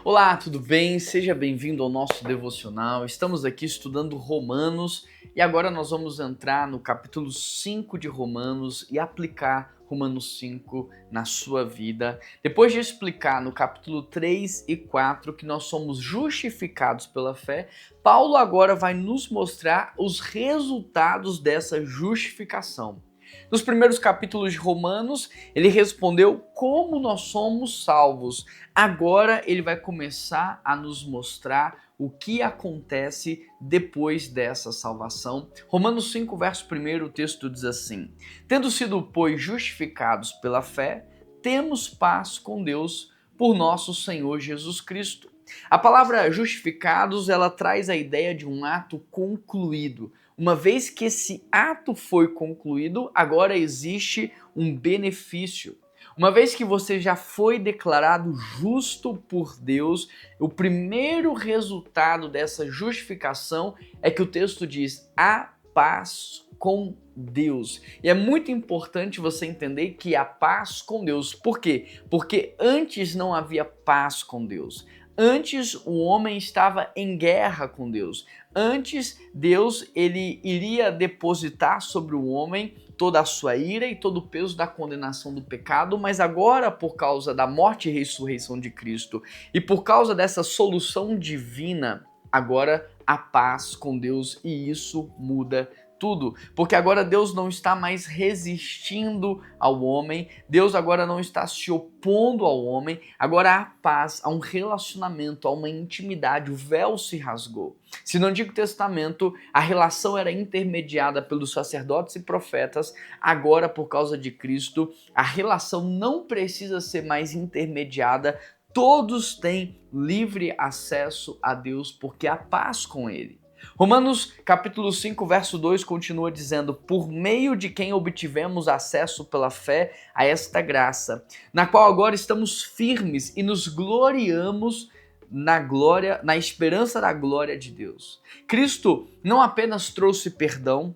Olá, tudo bem? Seja bem-vindo ao nosso devocional. Estamos aqui estudando Romanos e agora nós vamos entrar no capítulo 5 de Romanos e aplicar Romanos 5 na sua vida. Depois de explicar no capítulo 3 e 4 que nós somos justificados pela fé, Paulo agora vai nos mostrar os resultados dessa justificação. Nos primeiros capítulos de Romanos, ele respondeu como nós somos salvos. Agora ele vai começar a nos mostrar o que acontece depois dessa salvação. Romanos 5, verso 1, o texto diz assim: Tendo sido, pois, justificados pela fé, temos paz com Deus por nosso Senhor Jesus Cristo. A palavra justificados, ela traz a ideia de um ato concluído. Uma vez que esse ato foi concluído, agora existe um benefício. Uma vez que você já foi declarado justo por Deus, o primeiro resultado dessa justificação é que o texto diz: há paz com Deus. E é muito importante você entender que há paz com Deus. Por quê? Porque antes não havia paz com Deus. Antes o homem estava em guerra com Deus. Antes Deus ele iria depositar sobre o homem toda a sua ira e todo o peso da condenação do pecado, mas agora por causa da morte e ressurreição de Cristo e por causa dessa solução divina, agora há paz com Deus e isso muda tudo, porque agora Deus não está mais resistindo ao homem, Deus agora não está se opondo ao homem, agora há paz, há um relacionamento, há uma intimidade, o véu se rasgou. Se no Antigo Testamento a relação era intermediada pelos sacerdotes e profetas, agora por causa de Cristo a relação não precisa ser mais intermediada, todos têm livre acesso a Deus porque há paz com Ele. Romanos capítulo 5, verso 2 continua dizendo: por meio de quem obtivemos acesso pela fé a esta graça, na qual agora estamos firmes e nos gloriamos na glória, na esperança da glória de Deus. Cristo não apenas trouxe perdão,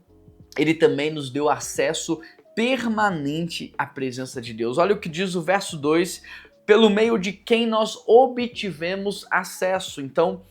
ele também nos deu acesso permanente à presença de Deus. Olha o que diz o verso 2: pelo meio de quem nós obtivemos acesso. Então,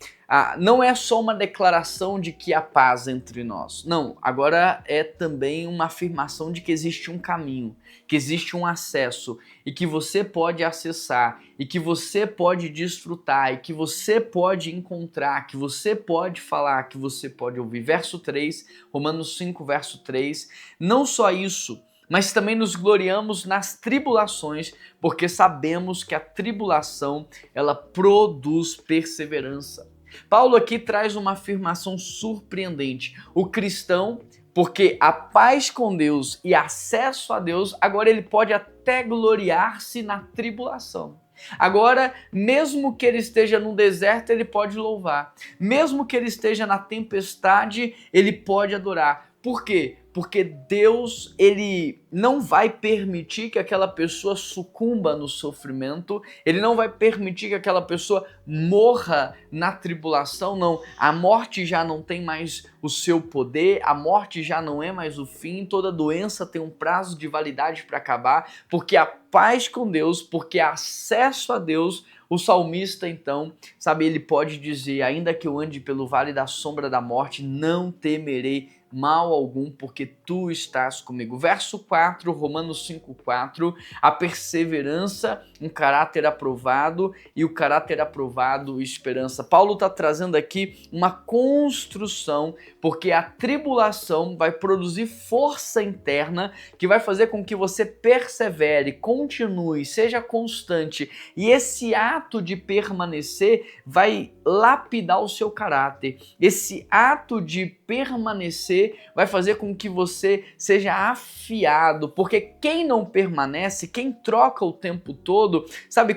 não é só uma declaração de que há paz entre nós. Não, agora é também uma afirmação de que existe um caminho, que existe um acesso e que você pode acessar e que você pode desfrutar e que você pode encontrar, que você pode falar, que você pode ouvir. Verso 3, Romanos 5, verso 3. Não só isso, mas também nos gloriamos nas tribulações, porque sabemos que a tribulação, ela produz perseverança. Paulo aqui traz uma afirmação surpreendente. O cristão, porque a paz com Deus e acesso a Deus, agora ele pode até gloriar-se na tribulação. Agora, mesmo que ele esteja no deserto, ele pode louvar. Mesmo que ele esteja na tempestade, ele pode adorar. Por quê? Porque Deus, ele não vai permitir que aquela pessoa sucumba no sofrimento, ele não vai permitir que aquela pessoa morra na tribulação, não. A morte já não tem mais o seu poder, a morte já não é mais o fim, toda doença tem um prazo de validade para acabar, porque a paz com Deus, porque acesso a Deus, o salmista então, ele pode dizer: ainda que eu ande pelo vale da sombra da morte, não temerei mal algum, porque tu estás comigo. Verso 4, Romanos 5:4, a perseverança, um caráter aprovado, e o caráter aprovado, esperança. Paulo está trazendo aqui uma construção, porque a tribulação vai produzir força interna, que vai fazer com que você persevere, continue, seja constante, e esse ato de permanecer vai lapidar o seu caráter. Esse ato de permanecer vai fazer com que você seja afiado, porque quem não permanece, quem troca o tempo todo,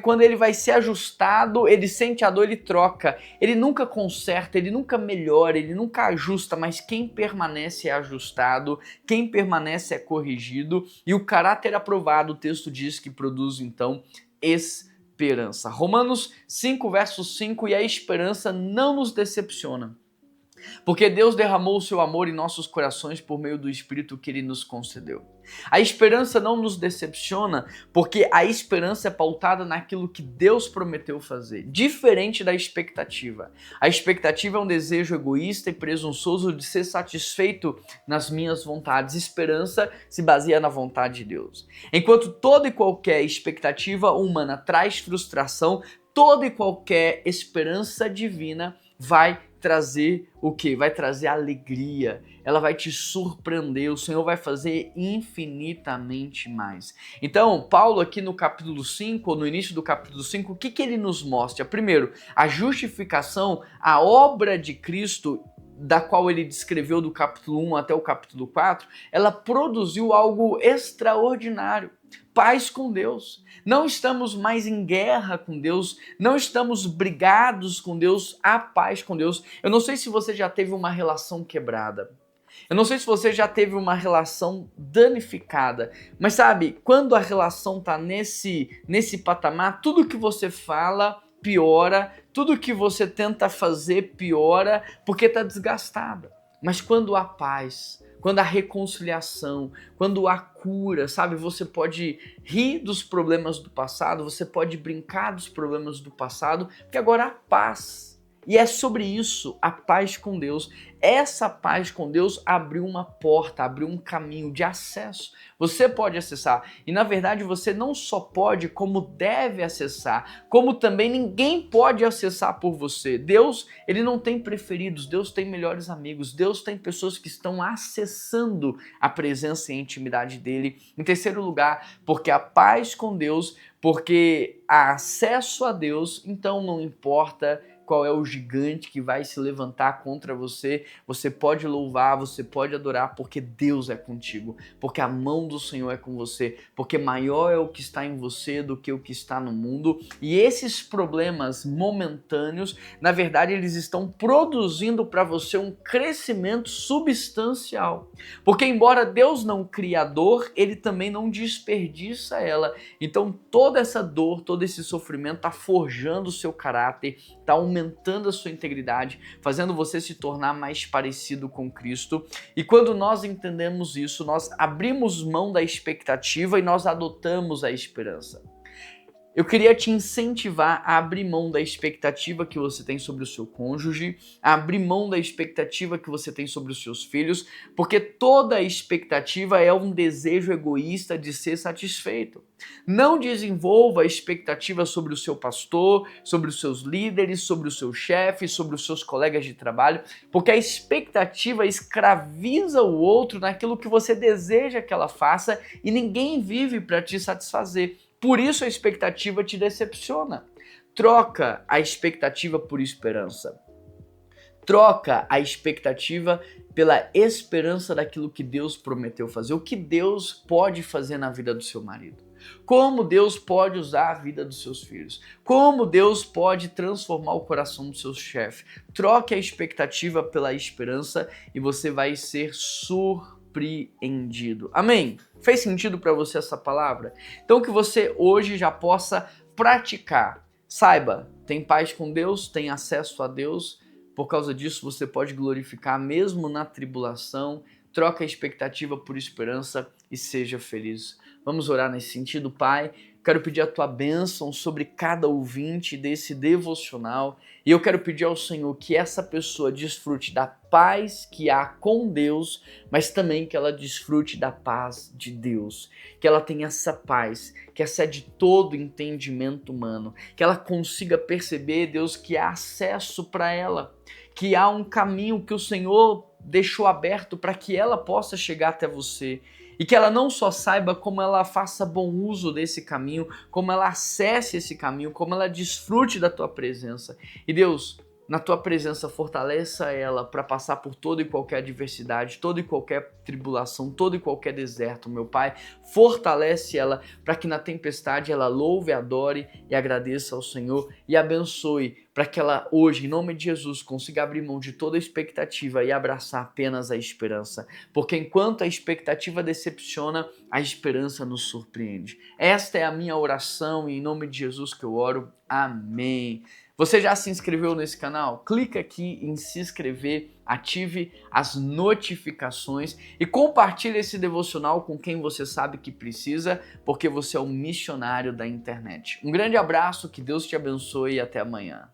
quando ele vai ser ajustado, ele sente a dor, ele troca, ele nunca conserta, ele nunca melhora, ele nunca ajusta, mas quem permanece é ajustado, quem permanece é corrigido, e o caráter aprovado, o texto diz que produz então esperança. Romanos 5, verso 5, e a esperança não nos decepciona, Porque Deus derramou o seu amor em nossos corações por meio do Espírito que Ele nos concedeu. A esperança não nos decepciona, porque a esperança é pautada naquilo que Deus prometeu fazer, diferente da expectativa. A expectativa é um desejo egoísta e presunçoso de ser satisfeito nas minhas vontades. Esperança se baseia na vontade de Deus. Enquanto toda e qualquer expectativa humana traz frustração, toda e qualquer esperança divina vai trazer o quê? Vai trazer alegria, ela vai te surpreender, o Senhor vai fazer infinitamente mais. Então, Paulo aqui no capítulo 5, ou no início do capítulo 5, o que ele nos mostra? Primeiro, a justificação, a obra de Cristo, da qual ele descreveu do capítulo 1 até o capítulo 4, ela produziu algo extraordinário. Paz com Deus. Não estamos mais em guerra com Deus, não estamos brigados com Deus, há paz com Deus. Eu não sei se você já teve uma relação quebrada. Eu não sei se você já teve uma relação danificada, mas sabe, quando a relação tá nesse patamar, tudo que você fala piora, tudo que você tenta fazer piora, porque tá desgastada. Mas quando há paz, quando há reconciliação, quando há cura, sabe? Você pode rir dos problemas do passado, você pode brincar dos problemas do passado, porque agora há paz. E é sobre isso, a paz com Deus. Essa paz com Deus abriu uma porta, abriu um caminho de acesso. Você pode acessar. E na verdade você não só pode, como deve acessar, como também ninguém pode acessar por você. Deus, ele não tem preferidos, Deus tem melhores amigos, Deus tem pessoas que estão acessando a presença e a intimidade dele. Em terceiro lugar, porque a paz com Deus, porque há acesso a Deus, então não importa qual é o gigante que vai se levantar contra você, você pode louvar, você pode adorar, porque Deus é contigo, porque a mão do Senhor é com você, porque maior é o que está em você do que o que está no mundo, e esses problemas momentâneos, na verdade, eles estão produzindo para você um crescimento substancial, porque embora Deus não crie a dor, ele também não desperdiça ela, então toda essa dor, todo esse sofrimento está forjando o seu caráter, está aumentando a sua integridade, fazendo você se tornar mais parecido com Cristo. E quando nós entendemos isso, nós abrimos mão da expectativa e nós adotamos a esperança. Eu queria te incentivar a abrir mão da expectativa que você tem sobre o seu cônjuge, a abrir mão da expectativa que você tem sobre os seus filhos, porque toda expectativa é um desejo egoísta de ser satisfeito. Não desenvolva expectativa sobre o seu pastor, sobre os seus líderes, sobre o seu chefe, sobre os seus colegas de trabalho, porque a expectativa escraviza o outro naquilo que você deseja que ela faça e ninguém vive para te satisfazer. Por isso a expectativa te decepciona. Troca a expectativa por esperança. Troca a expectativa pela esperança daquilo que Deus prometeu fazer. O que Deus pode fazer na vida do seu marido. Como Deus pode usar a vida dos seus filhos. Como Deus pode transformar o coração do seu chefe. Troque a expectativa pela esperança e você vai ser surpreendido. Amém? Fez sentido para você essa palavra? Então que você hoje já possa praticar. Saiba, tem paz com Deus, tem acesso a Deus. Por causa disso você pode glorificar mesmo na tribulação. Troca a expectativa por esperança e seja feliz. Vamos orar nesse sentido, Pai. Quero pedir a tua bênção sobre cada ouvinte desse devocional e eu quero pedir ao Senhor que essa pessoa desfrute da paz que há com Deus, mas também que ela desfrute da paz de Deus, que ela tenha essa paz que excede todo entendimento humano, que ela consiga perceber, Deus, que há acesso para ela, que há um caminho que o Senhor deixou aberto para que ela possa chegar até você. E que ela não só saiba como ela faça bom uso desse caminho, como ela acesse esse caminho, como ela desfrute da tua presença. E Deus, na tua presença, fortaleça ela para passar por toda e qualquer adversidade, toda e qualquer tribulação, todo e qualquer deserto, meu Pai. Fortalece ela para que na tempestade ela louve, adore e agradeça ao Senhor e abençoe para que ela hoje, em nome de Jesus, consiga abrir mão de toda a expectativa e abraçar apenas a esperança. Porque enquanto a expectativa decepciona, a esperança nos surpreende. Esta é a minha oração e em nome de Jesus que eu oro. Amém. Você já se inscreveu nesse canal? Clica aqui em se inscrever, ative as notificações e compartilhe esse devocional com quem você sabe que precisa, porque você é o missionário da internet. Um grande abraço, que Deus te abençoe e até amanhã.